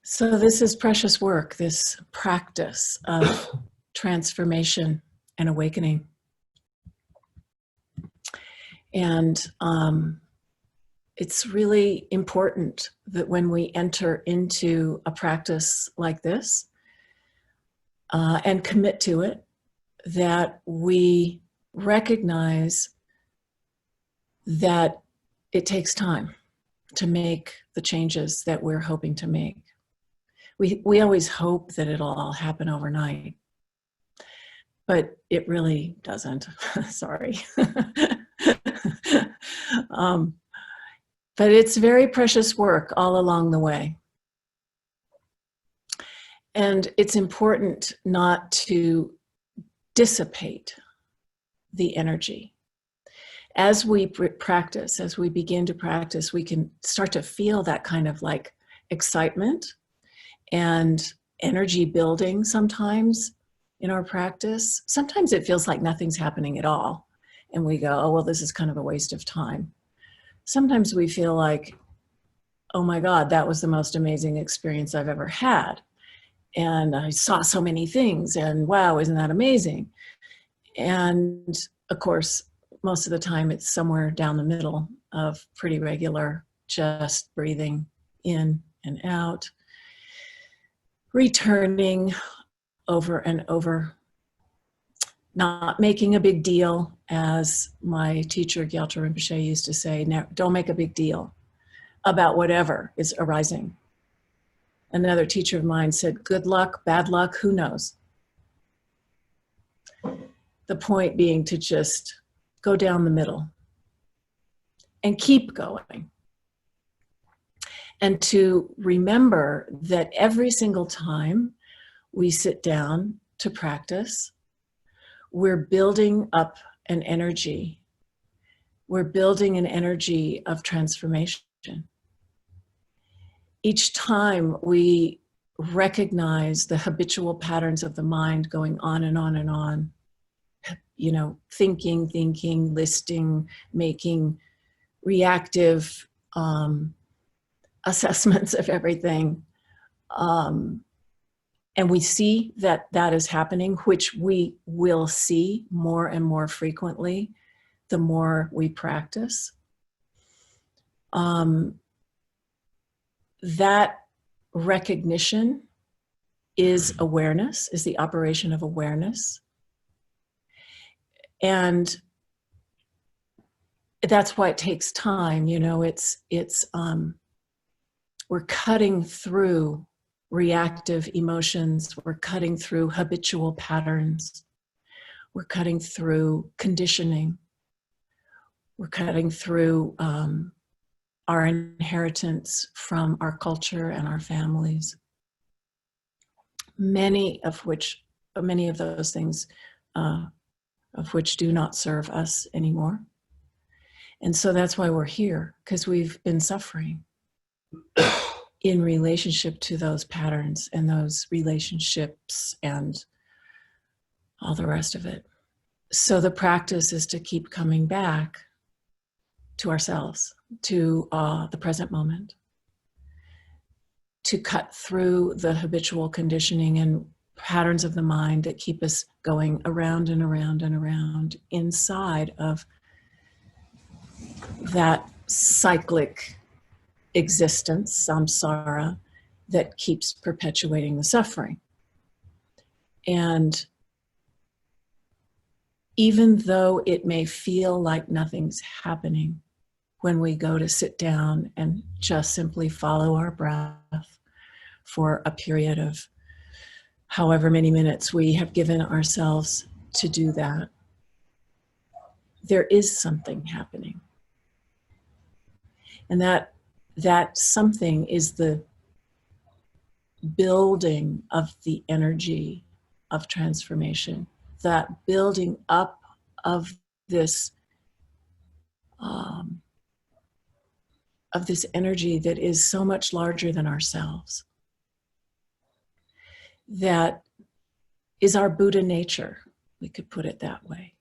So this is precious work, this practice of transformation and awakening. And it's really important that when we enter into a practice like this and commit to it, that we recognize that it takes time to make the changes that we're hoping to make. We always hope that it'll all happen overnight, but it really doesn't. Sorry. But it's very precious work all along the way. And it's important not to dissipate the energy. As we practice, as we begin to practice, we can start to feel that kind of like excitement and energy building sometimes in our practice. Sometimes it feels like nothing's happening at all. And we go, oh, well, this is kind of a waste of time. Sometimes we feel like, oh my God, that was the most amazing experience I've ever had. And I saw so many things, and wow, isn't that amazing? And of course, most of the time it's somewhere down the middle of pretty regular, just breathing in and out, returning over and over, not making a big deal, as my teacher Gyaltsen Rinpoche used to say, don't make a big deal about whatever is arising. Another teacher of mine said, good luck, bad luck, who knows? The point being to just go down the middle and keep going. And to remember that every single time we sit down to practice, we're building up an energy. We're building an energy of transformation. Each time we recognize the habitual patterns of the mind going on and on and on, you know, thinking, listing, making reactive assessments of everything. And we see that that is happening, which we will see more and more frequently the more we practice. That recognition is awareness, is the operation of awareness. And that's why it takes time, you know, we're cutting through reactive emotions, we're cutting through habitual patterns, we're cutting through conditioning, we're cutting through our inheritance from our culture and our families. Many of those things of which do not serve us anymore. And so that's why we're here, because we've been suffering in relationship to those patterns and those relationships and all the rest of it. So the practice is to keep coming back to ourselves, to the present moment, to cut through the habitual conditioning and patterns of the mind that keep us going around and around and around inside of that cyclic existence, samsara, that keeps perpetuating the suffering. And even though it may feel like nothing's happening, when we go to sit down and just simply follow our breath for a period of however many minutes we have given ourselves to do that, there is something happening. And that something is the building of the energy of transformation, that building up of this energy that is so much larger than ourselves, that is our Buddha nature, we could put it that way,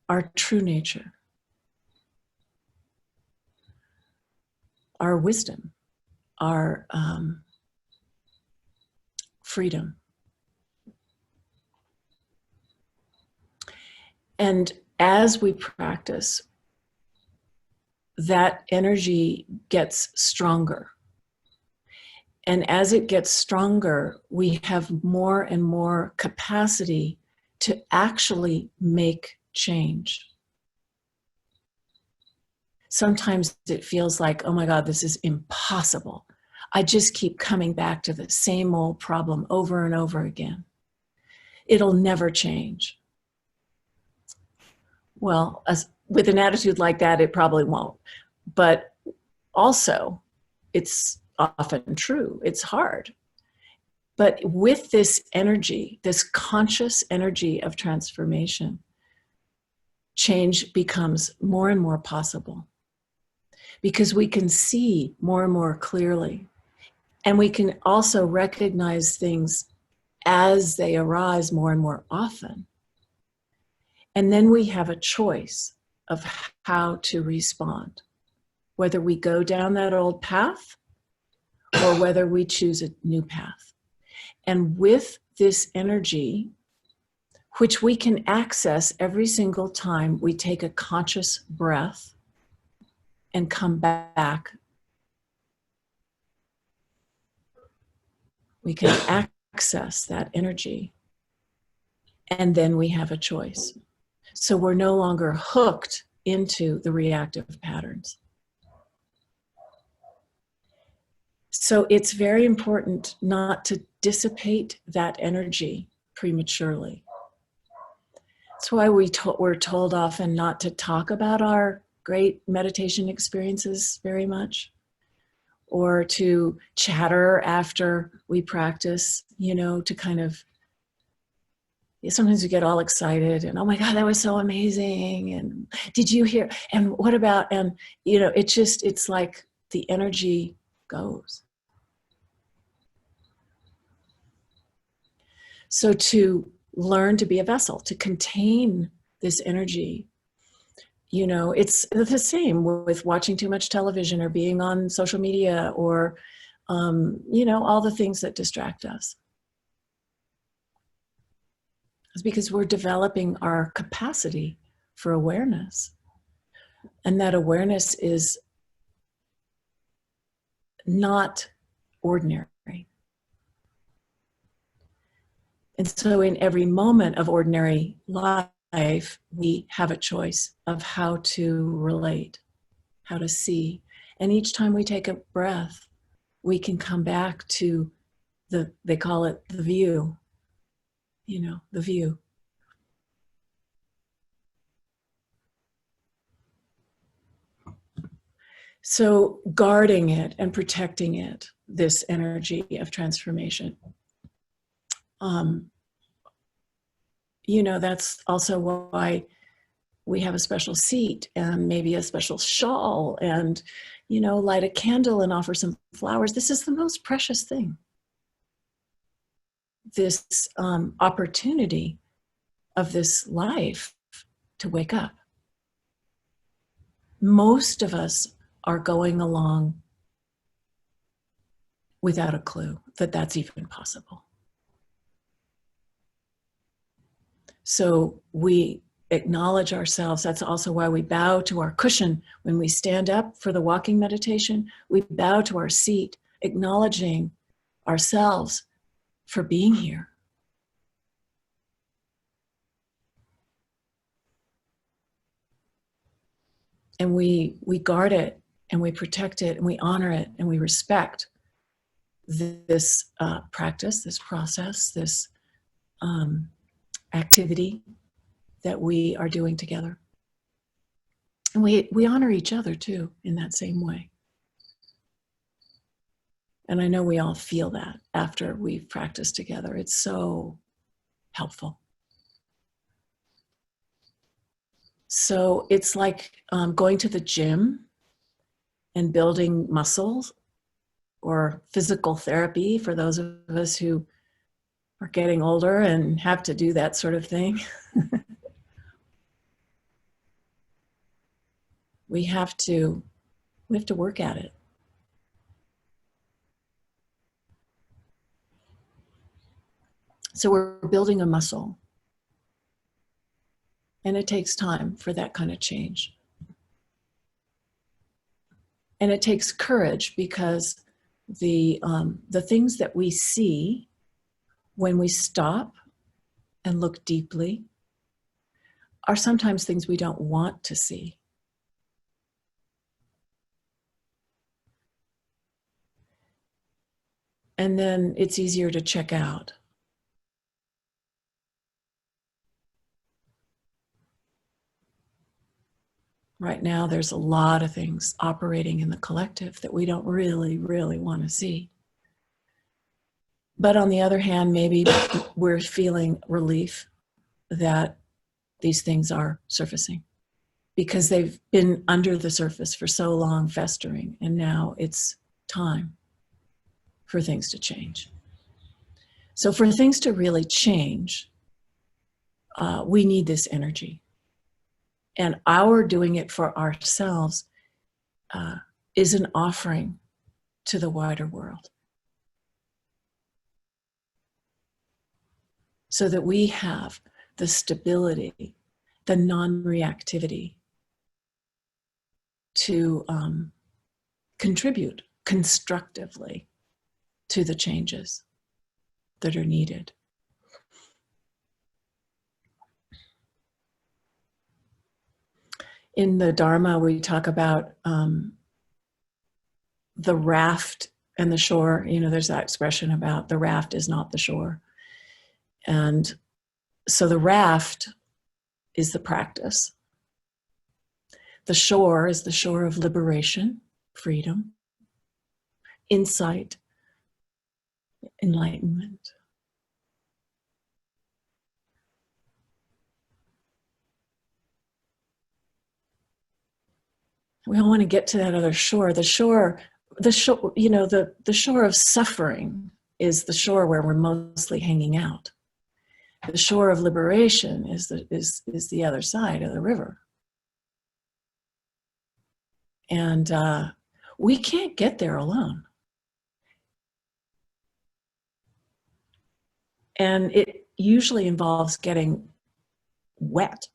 our true nature, our wisdom, our freedom. And as we practice, that energy gets stronger. And as it gets stronger, we have more and more capacity to actually make change. Sometimes it feels like, oh my God, this is impossible. I just keep coming back to the same old problem over and over again. It'll never change. Well, with an attitude like that, it probably won't. But also, it's often true. It's hard. But with this energy, this conscious energy of transformation, change becomes more and more possible because we can see more and more clearly. And we can also recognize things as they arise more and more often. And then we have a choice of how to respond, whether we go down that old path or whether we choose a new path. And with this energy, which we can access every single time we take a conscious breath and come back, we can access that energy. And then we have a choice. So we're no longer hooked into the reactive patterns. So it's very important not to dissipate that energy prematurely. That's why we're told often not to talk about our great meditation experiences very much, or to chatter after we practice, to kind of, sometimes we get all excited and, oh my God, that was so amazing. And did you hear? And what about, and it's like the energy goes. So to learn to be a vessel, to contain this energy, it's the same with watching too much television or being on social media or, all the things that distract us. It's because we're developing our capacity for awareness. And that awareness is not ordinary. And so in every moment of ordinary life, we have a choice of how to relate, how to see. And each time we take a breath, we can come back to they call it the view, the view. So guarding it and protecting it, this energy of transformation. That's also why we have a special seat and maybe a special shawl and, light a candle and offer some flowers. This is the most precious thing. This opportunity of this life to wake up. Most of us are going along without a clue that that's even possible. So we acknowledge ourselves. That's also why we bow to our cushion when we stand up for the walking meditation. We bow to our seat, acknowledging ourselves for being here. And we guard it and we protect it and we honor it and we respect this practice, this process, this activity that we are doing together. And we honor each other too in that same way. And I know we all feel that after we've practiced together. It's so helpful. So it's like going to the gym and building muscles, or physical therapy for those of us who are getting older and have to do that sort of thing. We have to work at it. So we're building a muscle. And it takes time for that kind of change. And it takes courage, because the things that we see when we stop and look deeply are sometimes things we don't want to see. And then it's easier to check out. Right now, there's a lot of things operating in the collective that we don't really, really want to see. But on the other hand, maybe we're feeling relief that these things are surfacing, because they've been under the surface for so long, festering, and now it's time for things to change. So for things to really change, we need this energy. And our doing it for ourselves is an offering to the wider world, so that we have the stability, the non-reactivity to contribute constructively to the changes that are needed. In the Dharma, we talk about the raft and the shore. You know, there's that expression about the raft is not the shore. And so the raft is the practice. The shore is the shore of liberation, freedom, insight, enlightenment. We all want to get to that other shore. The shore, you know, the shore of suffering is the shore where we're mostly hanging out. The shore of liberation is the other side of the river. And we can't get there alone. And it usually involves getting wet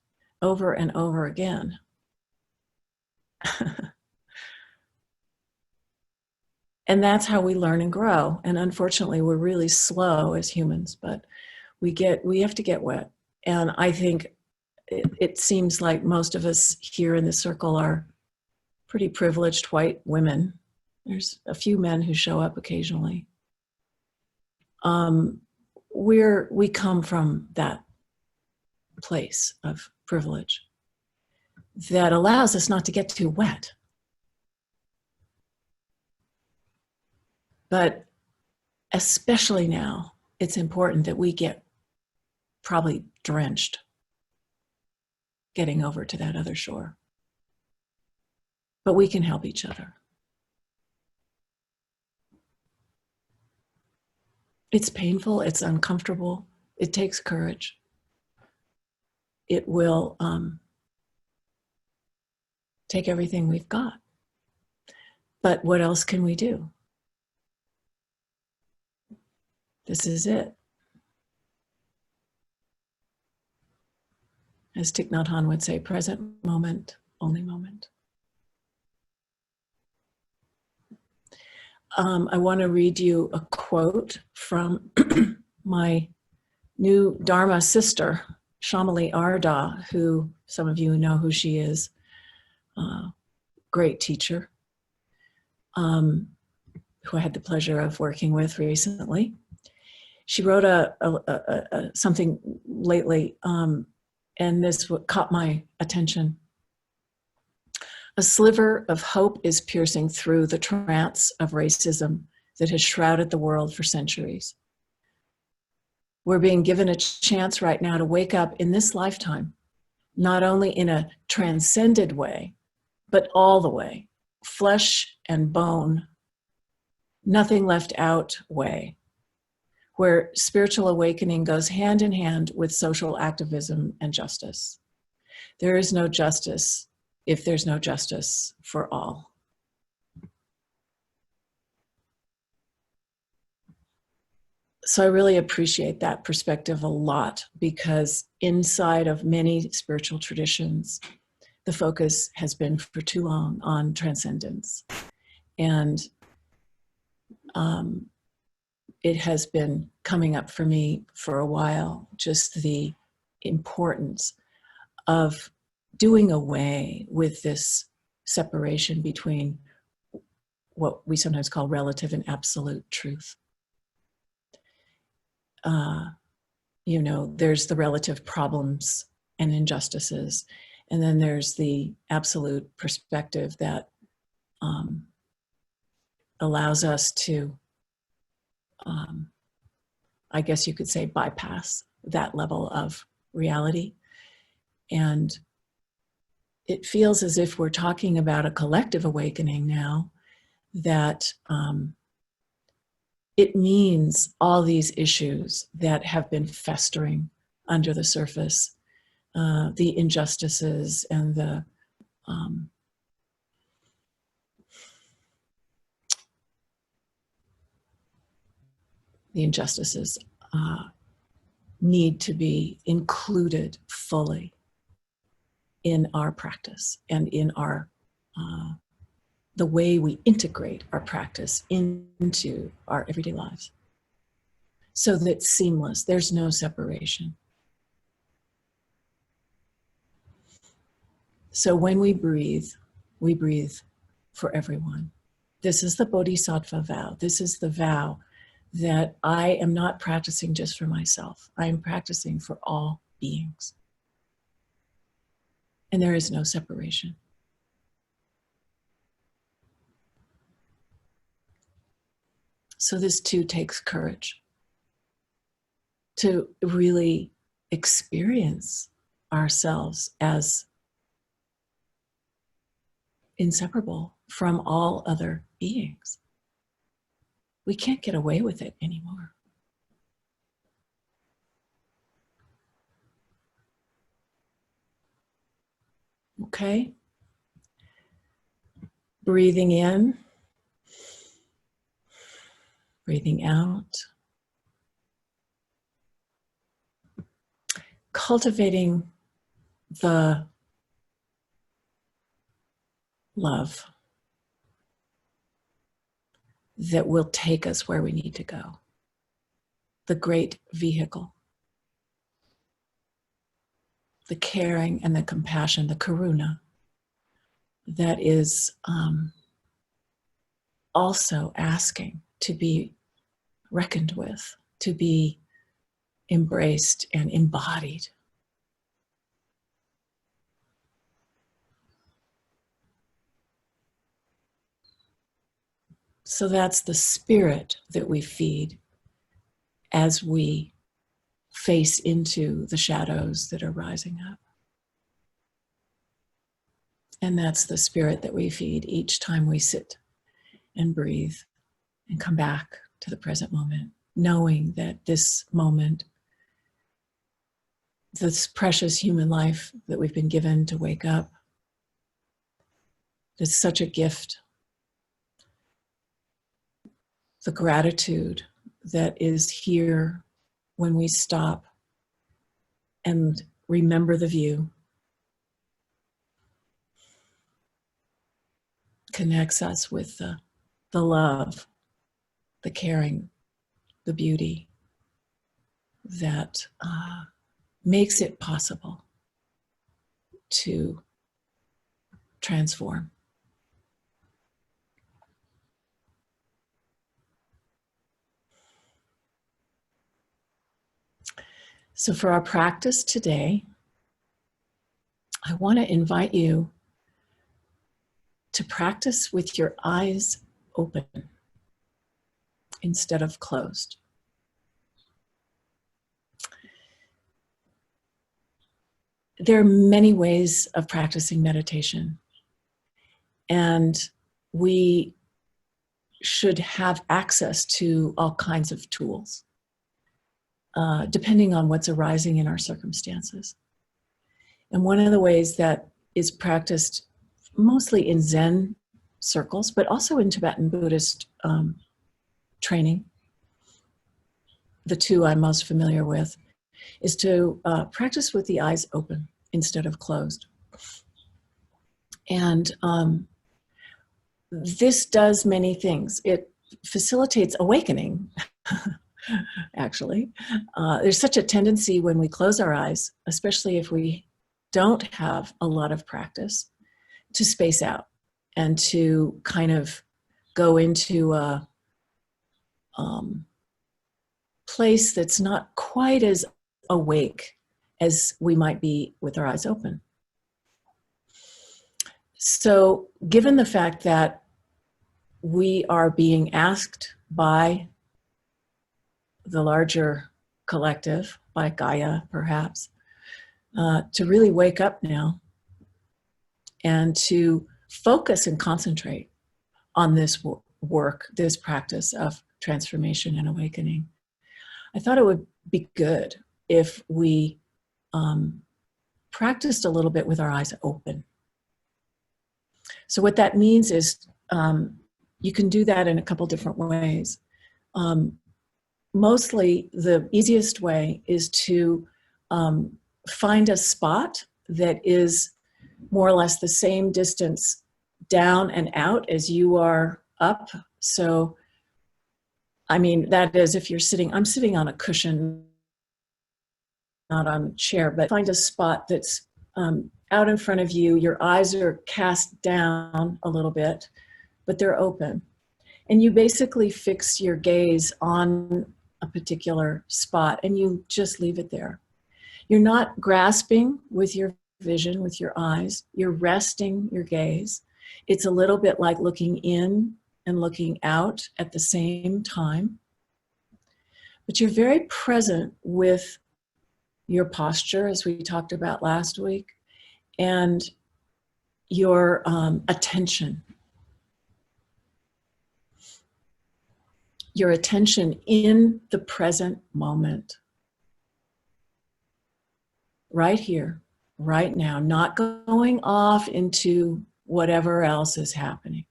over and over again. And that's how we learn and grow. And unfortunately, we're really slow as humans, but we have to get wet. And I think it seems like most of us here in the circle are pretty privileged white women. There's a few men who show up occasionally. We come from that place of privilege that allows us not to get too wet. But especially now, it's important that we get probably drenched getting over to that other shore. But we can help each other. It's painful, it's uncomfortable, it takes courage. It will take everything we've got. But what else can we do? This is it. As Thich Nhat Hanh would say, present moment, only moment. I want to read you a quote from my new Dharma sister, Shamali Arda, who some of you know who she is, great teacher, who I had the pleasure of working with recently. She wrote something lately, and this caught my attention. A sliver of hope is piercing through the trance of racism that has shrouded the world for centuries. We're being given a chance right now to wake up in this lifetime, not only in a transcended way, but all the way, flesh and bone, nothing left out way, where spiritual awakening goes hand in hand with social activism and justice. There is no justice if there's no justice for all. So I really appreciate that perspective a lot, because inside of many spiritual traditions, the focus has been for too long on transcendence. And it has been coming up for me for a while, just the importance of doing away with this separation between what we sometimes call relative and absolute truth. You know, there's the relative problems and injustices, and then there's the absolute perspective that allows us to, I guess you could say, bypass that level of reality. And it feels as if we're talking about a collective awakening now, that it means all these issues that have been festering under the surface, the injustices and the injustices need to be included fully in our practice and in our the way we integrate our practice into our everyday lives, so that it's seamless. There's no separation. So when we breathe for everyone. This is the Bodhisattva vow. This is the vow that I am not practicing just for myself. I am practicing for all beings. And there is no separation. So this too takes courage to really experience ourselves as inseparable from all other beings. We can't get away with it anymore. Okay? Breathing in, breathing out. Cultivating the love that will take us where we need to go. The great vehicle. The caring and the compassion, the karuna, that is also asking to be reckoned with, to be embraced and embodied. So that's the spirit that we feed as we face into the shadows that are rising up. And that's the spirit that we feed each time we sit and breathe and come back to the present moment, knowing that this moment, this precious human life that we've been given to wake up, is such a gift. The gratitude that is here when we stop and remember the view connects us with the love, the caring, the beauty that makes it possible to transform. So for our practice today, I want to invite you to practice with your eyes open instead of closed. There are many ways of practicing meditation, and we should have access to all kinds of tools, depending on what's arising in our circumstances. And one of the ways that is practiced mostly in Zen circles, but also in Tibetan Buddhist training, the two I'm most familiar with, is to practice with the eyes open instead of closed. And this does many things. It facilitates awakening, actually. There's such a tendency when we close our eyes, especially if we don't have a lot of practice, to space out and to kind of go into a place that's not quite as awake as we might be with our eyes open. So, given the fact that we are being asked by the larger collective, by Gaia perhaps, to really wake up now and to focus and concentrate on this work, this practice of transformation and awakening, I thought it would be good if we practiced a little bit with our eyes open. So what that means is you can do that in a couple different ways. Mostly the easiest way is to find a spot that is more or less the same distance down and out as you are up. So, I mean, that is if you're sitting, I'm sitting on a cushion, not on a chair, but find a spot that's out in front of you. Your eyes are cast down a little bit, but they're open. And you basically fix your gaze on a particular spot and you just leave it there. You're not grasping with your vision, with your eyes. You're resting your gaze. It's a little bit like looking in and looking out at the same time. But you're very present with your posture, as we talked about last week, and your attention. Your attention in the present moment. Right here, right now, not going off into whatever else is happening,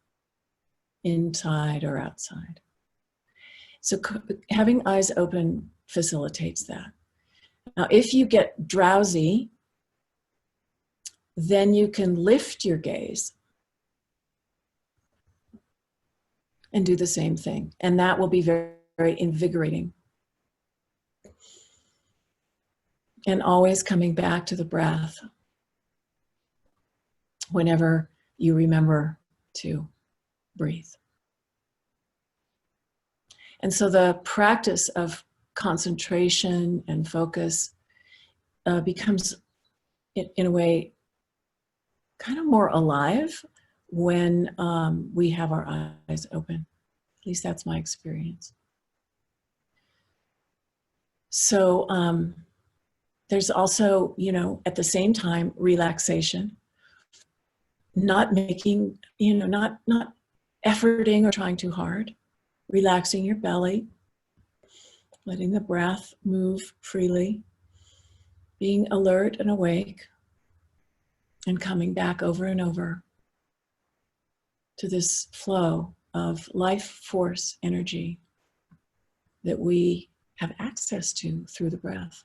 inside or outside. So having eyes open facilitates that. Now, if you get drowsy, then you can lift your gaze and do the same thing. And that will be very, very invigorating. And always coming back to the breath whenever you remember to breathe. And so the practice of concentration and focus becomes, in a way, kind of more alive when we have our eyes open. At least that's my experience. So there's also, at the same time, relaxation. Not making, not efforting or trying too hard. Relaxing your belly. Letting the breath move freely. Being alert and awake. And coming back over and over to this flow of life force energy that we have access to through the breath.